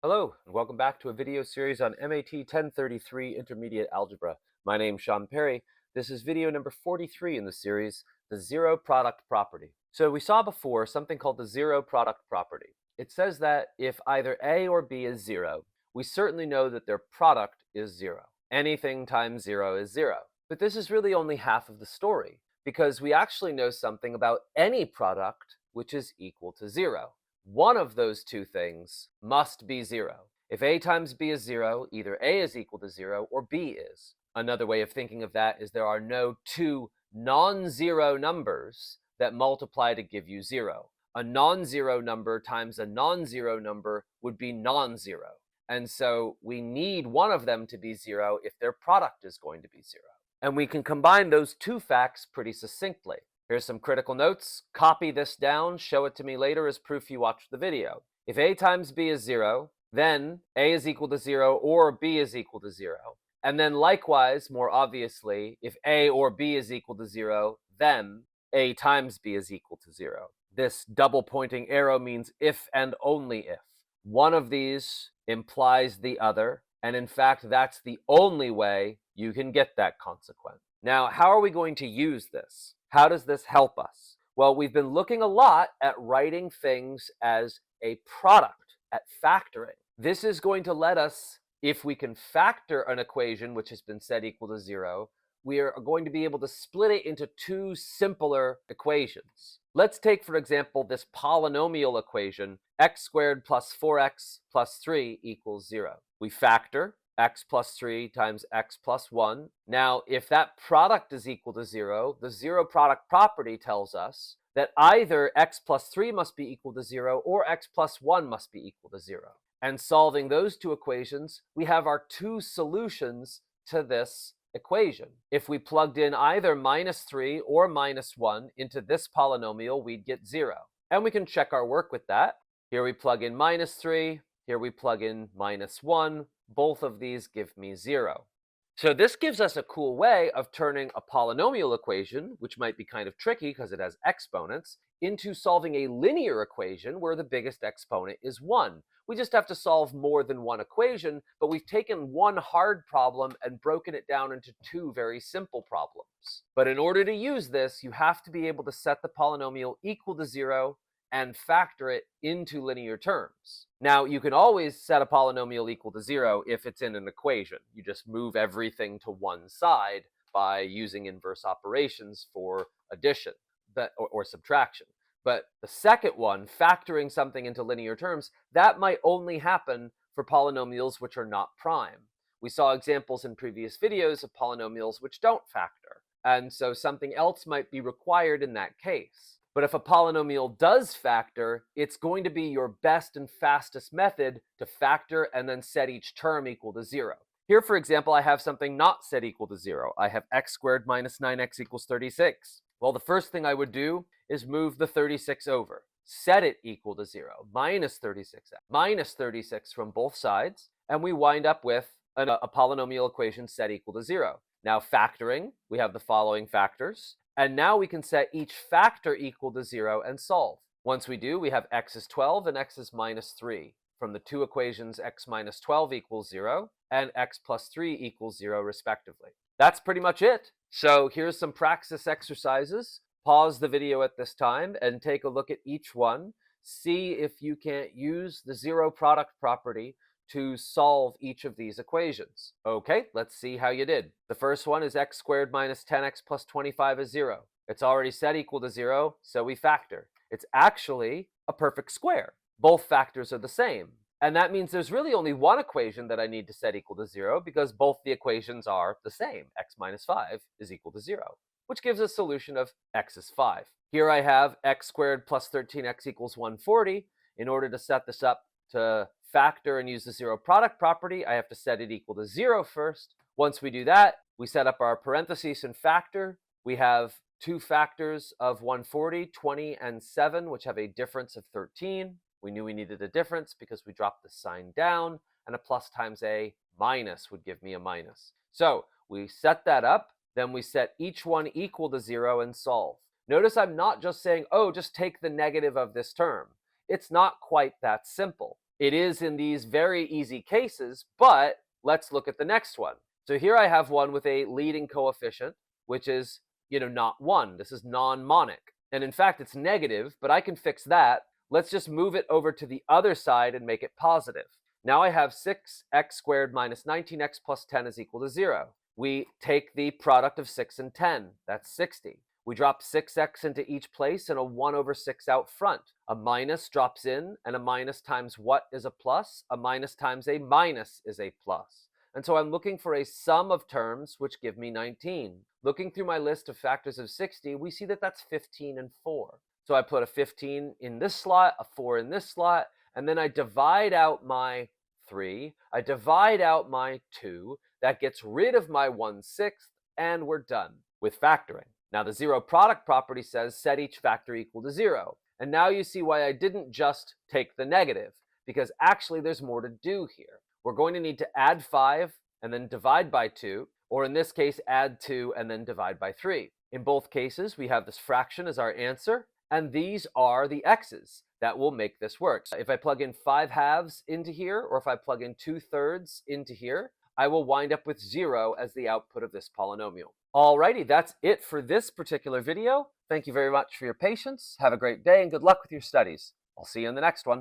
Hello, and welcome back to a video series on MAT 1033 Intermediate Algebra. My name's Sean Perry. This is video number 43 in the series, the zero product property. So we saw before something called the zero product property. It says that if either A or B is zero, we certainly know that their product is zero. Anything times zero is zero. But this is really only half of the story, because we actually know something about any product which is equal to zero. One of those two things must be zero. If A times B is zero, either A is equal to zero or B is. Another way of thinking of that is there are no two non-zero numbers that multiply to give you zero. A non-zero number times a non-zero number would be non-zero. And so we need one of them to be zero if their product is going to be zero. And we can combine those two facts pretty succinctly. Here's some critical notes. Copy this down, show it to me later as proof you watched the video. If A times B is zero, then A is equal to zero or B is equal to zero. And then likewise, more obviously, if A or B is equal to zero, then A times B is equal to zero. This double pointing arrow means if and only if. One of these implies the other, and in fact, that's the only way you can get that consequence. Now, how are we going to use this? How does this help us? Well, we've been looking a lot at writing things as a product, at factoring. This is going to let us, if we can factor an equation which has been set equal to zero, we are going to be able to split it into two simpler equations. Let's take, for example, this polynomial equation, x squared plus 4x plus 3 equals 0. We factor x plus 3 times x plus 1. Now, if that product is equal to 0, the zero product property tells us that either x plus 3 must be equal to 0 or x plus 1 must be equal to 0. And solving those two equations, we have our two solutions to this equation. If we plugged in either minus 3 or minus 1 into this polynomial, we'd get 0. And we can check our work with that. Here we plug in minus 3, here we plug in minus 1. Both of these give me 0. So this gives us a cool way of turning a polynomial equation, which might be kind of tricky because it has exponents, into solving a linear equation where the biggest exponent is 1. We just have to solve more than one equation, but we've taken one hard problem and broken it down into two very simple problems. But in order to use this, you have to be able to set the polynomial equal to 0 and factor it into linear terms. Now, you can always set a polynomial equal to 0 if it's in an equation. You just move everything to one side by using inverse operations for addition or subtraction. But the second one, factoring something into linear terms, that might only happen for polynomials which are not prime. We saw examples in previous videos of polynomials which don't factor, and so something else might be required in that case. But if a polynomial does factor, it's going to be your best and fastest method to factor and then set each term equal to 0. Here, for example, I have something not set equal to 0. I have x squared minus 9x equals 36. Well, the first thing I would do is move the 36 over. Set it equal to 0, minus 36x, minus 36 from both sides, and we wind up with a polynomial equation set equal to 0. Now, factoring, we have the following factors. And now we can set each factor equal to 0 and solve. Once we do, we have x is 12 and x is minus 3. From the two equations, x minus 12 equals 0 and x plus 3 equals 0 respectively. That's pretty much it. So here's some praxis exercises. Pause the video at this time and take a look at each one. See if you can't use the zero product property to solve each of these equations. Okay, let's see how you did. The first one is x squared minus 10x plus 25 is 0. It's already set equal to 0, so we factor. It's actually a perfect square. Both factors are the same. And that means there's really only one equation that I need to set equal to 0 because both the equations are the same. X minus 5 is equal to 0, which gives a solution of x is 5. Here I have x squared plus 13x equals 140. In order to set this up to factor and use the zero product property, I have to set it equal to 0 first. Once we do that, we set up our parentheses and factor. We have two factors of 140, 20, and 7, which have a difference of 13. We knew we needed a difference because we dropped the sign down, and a plus times a minus would give me a minus. So we set that up, then we set each one equal to 0 and solve. Notice I'm not just saying, oh, just take the negative of this term. It's not quite that simple. It is in these very easy cases, but let's look at the next one. So here I have one with a leading coefficient, which is, not 1. This is non-monic. And in fact, it's negative, but I can fix that. Let's just move it over to the other side and make it positive. Now I have 6x squared minus 19x plus 10 is equal to 0. We take the product of 6 and 10. That's 60. We drop 6x into each place and a 1 over 6 out front. A minus drops in, and a minus times what is a plus? A minus times a minus is a plus. And so I'm looking for a sum of terms which give me 19. Looking through my list of factors of 60, we see that that's 15 and 4. So I put a 15 in this slot, a 4 in this slot, and then I divide out my 3, I divide out my 2, that gets rid of my 1/6, and we're done with factoring. Now the zero product property says set each factor equal to 0. And now you see why I didn't just take the negative, because actually there's more to do here. We're going to need to add 5 and then divide by 2, or in this case, add 2 and then divide by 3. In both cases, we have this fraction as our answer, and these are the x's that will make this work. If I plug in 5/2 into here, or if I plug in 2/3 into here, I will wind up with 0 as the output of this polynomial. Alrighty, that's it for this particular video. Thank you very much for your patience. Have a great day and good luck with your studies. I'll see you in the next one.